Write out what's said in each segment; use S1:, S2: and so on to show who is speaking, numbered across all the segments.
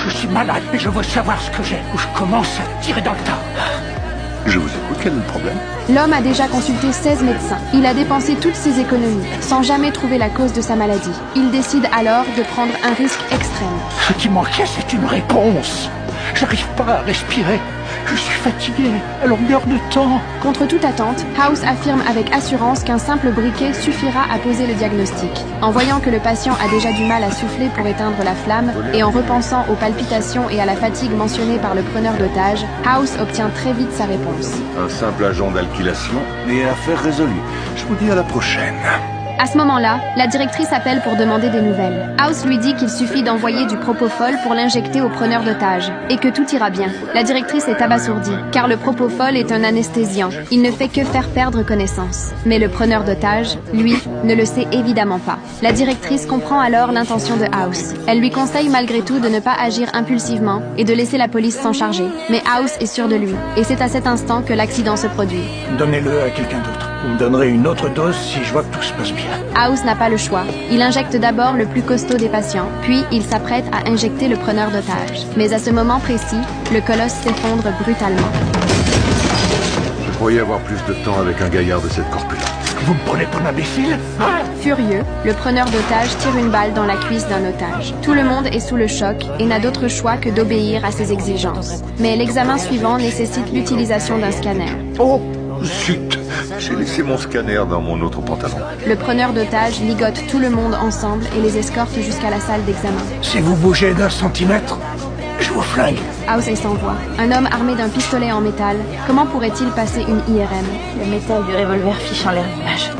S1: Je suis malade et je veux savoir ce que j'ai, ou je commence à tirer dans le tas.
S2: Je vous écoute, quel est le problème?
S3: L'homme a déjà consulté 16 médecins. Il a dépensé toutes ses économies, sans jamais trouver la cause de sa maladie. Il décide alors de prendre un risque extrême.
S1: Ce qui manquait, c'est une réponse. J'arrive pas à respirer. Je suis fatigué, à longueur de temps.
S3: Contre toute attente, House affirme avec assurance qu'un simple briquet suffira à poser le diagnostic. En voyant que le patient a déjà du mal à souffler pour éteindre la flamme, et en repensant aux palpitations et à la fatigue mentionnées par le preneur d'otage, House obtient très vite sa réponse.
S2: Un simple agent d'alkylation et affaire résolue. Je vous dis à la prochaine.
S3: À ce moment-là, la directrice appelle pour demander des nouvelles. House lui dit qu'il suffit d'envoyer du propofol pour l'injecter au preneur d'otage, et que tout ira bien. La directrice est abasourdie, car le propofol est un anesthésiant. Il ne fait que faire perdre connaissance. Mais le preneur d'otage, lui, ne le sait évidemment pas. La directrice comprend alors l'intention de House. Elle lui conseille malgré tout de ne pas agir impulsivement et de laisser la police s'en charger. Mais House est sûr de lui, et c'est à cet instant que l'accident se produit.
S1: Donnez-le à quelqu'un d'autre. Vous me donnerez une autre dose si je vois que tout se passe bien.
S3: House n'a pas le choix. Il injecte d'abord le plus costaud des patients, puis il s'apprête à injecter le preneur d'otage. Mais à ce moment précis, le colosse s'effondre brutalement.
S2: Je croyais avoir plus de temps avec un gaillard de cette corpulence.
S1: Vous me prenez pour un imbécile?
S3: Furieux, le preneur d'otage tire une balle dans la cuisse d'un otage. Tout le monde est sous le choc et n'a d'autre choix que d'obéir à ses exigences. Mais l'examen suivant nécessite l'utilisation d'un scanner.
S2: Oh, zut! J'ai laissé mon scanner dans mon autre pantalon.
S3: Le preneur d'otage ligote tout le monde ensemble et les escorte jusqu'à la salle d'examen.
S1: Si vous bougez d'un centimètre, je vous flingue.
S3: House est sans voix. Un homme armé d'un pistolet en métal, comment pourrait-il passer une IRM?
S4: Le métal du revolver fiche en l'air l'image.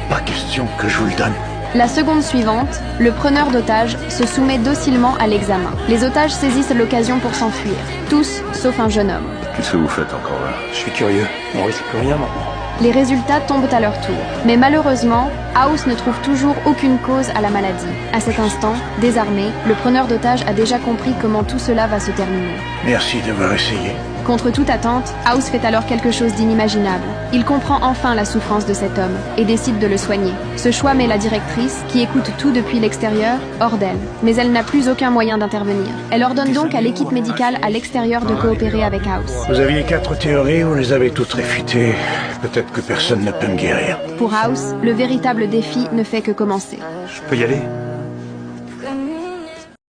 S1: Pas question que je vous le donne.
S3: La seconde suivante, le preneur d'otages se soumet docilement à l'examen. Les otages saisissent l'occasion pour s'enfuir. Tous, sauf un jeune homme.
S2: Qu'est-ce que vous faites encore là?
S1: Je suis curieux. On risque plus rien maintenant.
S3: Les résultats tombent à leur tour. Mais malheureusement, House ne trouve toujours aucune cause à la maladie. À cet instant, désarmé, le preneur d'otages a déjà compris comment tout cela va se terminer.
S1: Merci d'avoir essayé.
S3: Contre toute attente, House fait alors quelque chose d'inimaginable. Il comprend enfin la souffrance de cet homme et décide de le soigner. Ce choix met la directrice, qui écoute tout depuis l'extérieur, hors d'elle. Mais elle n'a plus aucun moyen d'intervenir. Elle ordonne donc à l'équipe médicale à l'extérieur de coopérer avec House.
S1: Vous aviez 4 théories, vous les avez toutes réfutées. Peut-être que personne ne peut me guérir.
S3: Pour House, le véritable défi ne fait que commencer.
S1: Je peux y aller?